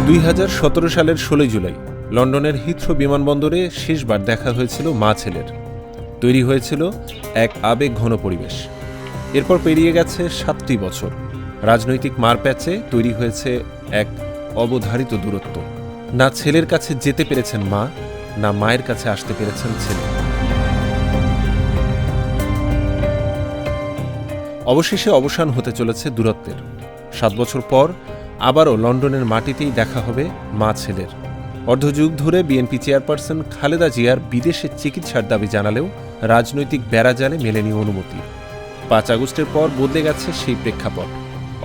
2017 সালের 16 জুলাই লন্ডনের হিথ্রো বিমানবন্দরে শেষবার দেখা হয়েছিল মা ছেলের। তৈরি হয়েছিল এক আবেগঘন পরিবেশ। এরপর পেরিয়ে গেছে 7টি বছর। রাজনৈতিক মারপ্যাচে তৈরি হয়েছে এক অবধারিত দূরত্ব। না ছেলের কাছে যেতে পেরেছেন মা, না মায়ের কাছে আসতে পেরেছেন ছেলে। অবশেষে অবসান হতে চলেছে দূরত্বের। 7 বছর পর আবারও লন্ডনের মাটিতেই দেখা হবে মা ছেলের। অর্ধযুগ ধরে বিএনপি চেয়ারপারসন খালেদা জিয়ার বিদেশে চিকিৎসার দাবি জানালেও রাজনৈতিক বেড়াজালে মেলেনি অনুমতি। 5 আগস্টের পর বদলে গেছে সেই প্রেক্ষাপট।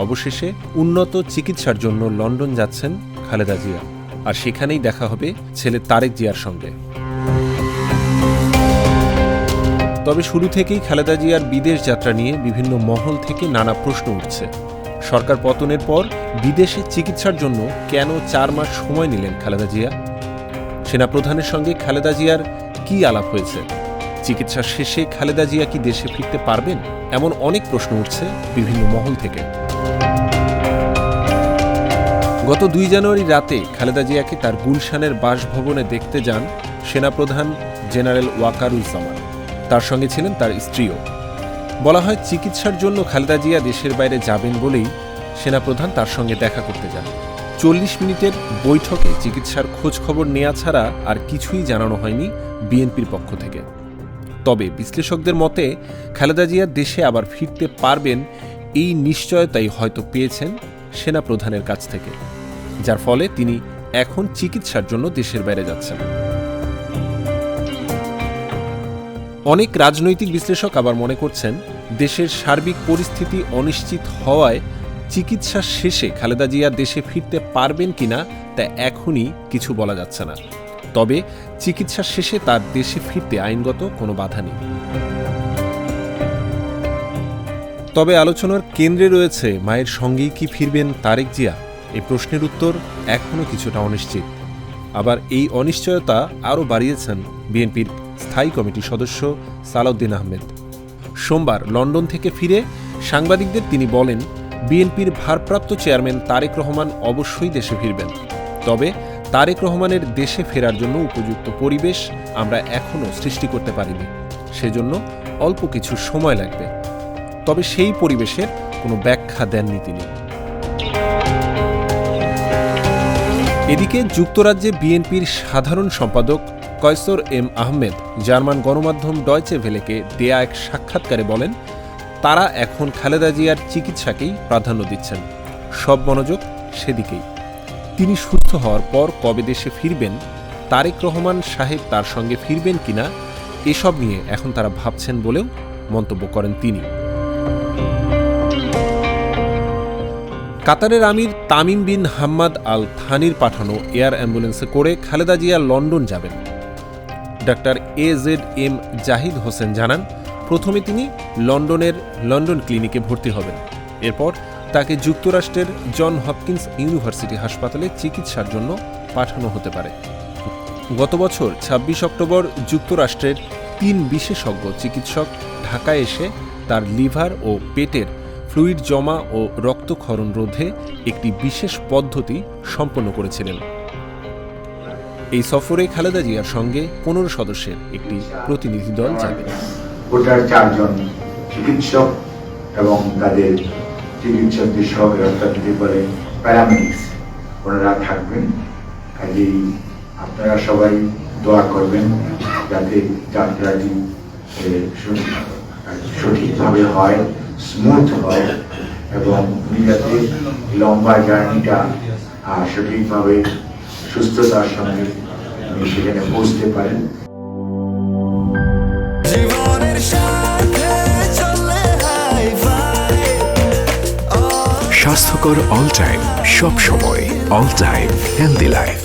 অবশেষে উন্নত চিকিৎসার জন্য লন্ডন যাচ্ছেন খালেদা জিয়া, আর সেখানেই দেখা হবে ছেলে তারেক জিয়ার সঙ্গে। তবে শুরু থেকেই খালেদা জিয়ার বিদেশ যাত্রা নিয়ে বিভিন্ন মহল থেকে নানা প্রশ্ন উঠছে। সরকার পতনের পর বিদেশে চিকিৎসার জন্য কেন 4 মাস সময় নিলেন খালেদা জিয়া? সেনাপ্রধানের সঙ্গে খালেদা জিয়ার কি আলাপ হয়েছে? চিকিৎসা শেষে খালেদা জিয়া কি দেশে ফিরতে পারবেন? এমন অনেক প্রশ্ন উঠছে বিভিন্ন মহল থেকে। গত 2 জানুয়ারি রাতে খালেদা জিয়াকে তার গুলশানের বাসভবনে দেখতে যান সেনাপ্রধান জেনারেল ওয়াকারুজ্জামান। তার সঙ্গে ছিলেন তার স্ত্রীও। বলা হয় চিকিৎসার জন্য খালেদা জিয়া দেশের বাইরে যাবেন বলেই সেনাপ্রধান তার সঙ্গে দেখা করতে যান। 40 মিনিটের বৈঠকে চিকিৎসার খোঁজ খবর নেওয়া ছাড়া আর কিছুই জানানো হয়নি বিএনপির পক্ষ থেকে। তবে বিশ্লেষকদের মতে খালেদা জিয়া দেশে আবার ফিরতে পারবেন এই নিশ্চয়তাই হয়তো পেয়েছেন সেনাপ্রধানের কাছ থেকে, যার ফলে তিনি এখন চিকিৎসার জন্য দেশের বাইরে যাচ্ছেন। অনেক রাজনৈতিক বিশ্লেষক আবার মনে করছেন দেশের সার্বিক পরিস্থিতি অনিশ্চিত হওয়ায় চিকিৎসা শেষে খালেদা জিয়া দেশে ফিরতে পারবেন কিনা তা এখনই কিছু বলা যাচ্ছে না। তবে চিকিৎসা শেষে তার দেশে ফিরতে আইনগত কোনো বাধা নেই। তবে আলোচনার কেন্দ্রে রয়েছে মায়ের সঙ্গেই কি ফিরবেন তারেক জিয়া? এই প্রশ্নের উত্তর এখনও কিছুটা অনিশ্চিত। আবার এই অনিশ্চয়তা আরও বাড়িয়েছেন বিএনপির স্থায়ী কমিটির সদস্য সালাউদ্দিন আহমেদ। সোমবার লন্ডন থেকে ফিরে সাংবাদিকদের তিনি বলেন, বিএনপির ভারপ্রাপ্ত চেয়ারম্যান তারেক রহমান অবশ্যই দেশে ফিরবেন। তবে তারেক রহমানের দেশে ফেরার জন্য উপযুক্ত পরিবেশ আমরা এখনও সৃষ্টি করতে পারিনি। সেজন্য অল্প কিছু সময় লাগবে। তবে সেই পরিবেশের কোনো ব্যাখ্যা দেননি তিনি। এদিকে যুক্তরাজ্যে বিএনপির সাধারণ সম্পাদক কয়সর এম আহমেদ জার্মান গণমাধ্যম ডয়চে ভেলেকে দেয়া এক সাক্ষাৎকারে বলেন, তারা এখন খালেদা জিয়ার চিকিৎসাকেই প্রাধান্য দিচ্ছেন, সব মনোযোগ সেদিকেই। তিনি সুস্থ হওয়ার পর কবে দেশে ফিরবেন, তারেক রহমান সাহেব তার সঙ্গে ফিরবেন কিনা, এসব নিয়ে এখন তারা ভাবছেন বলেও মন্তব্য করেন তিনি। কাতারের আমির তামিম বিন হাম্মাদ আল থানির পাঠানো এয়ার অ্যাম্বুলেন্সে করে খালেদা জিয়া লন্ডন যাবেন। ডাক্তার AZM জাহিদ হোসেন জানান, প্রথমে তিনি লন্ডনের লন্ডন ক্লিনিকে ভর্তি হবেন। এরপর তাকে যুক্তরাষ্ট্রের জন হপকিন্স ইউনিভার্সিটি হাসপাতালে চিকিৎসার জন্য পাঠানো হতে পারে। গত বছর 26 অক্টোবর যুক্তরাষ্ট্রের 3 বিশেষজ্ঞ চিকিৎসক ঢাকায় এসে তার লিভার ও পেটের ফ্লুইড জমা ও রক্তক্ষরণ রোধে একটি বিশেষ পদ্ধতি সম্পন্ন করেছিলেন। এই সফরে খালেদা জিয়ার সঙ্গে 15 সদস্যের একটি প্রতিনিধি দল যাবে। ওটার 4 জন চিকিৎসক এবং তাদের চিকিৎসকদের সহযোগিতা দিতে পারে প্যারামেডিক্স, ওনারা থাকবেন। কাজেই আপনারা সবাই দোয়া করবেন যাতে যাত্রাটি সঠিকভাবে হয়, স্মুথ হয় এবং যাতে লম্বা জার্নিটা সঠিকভাবে সুস্থতার সঙ্গে সেখানে পৌঁছতে পারেন। স্বাস্থ্যকর অল টাইম, সব সময় অল টাইম হেলদি লাইফ।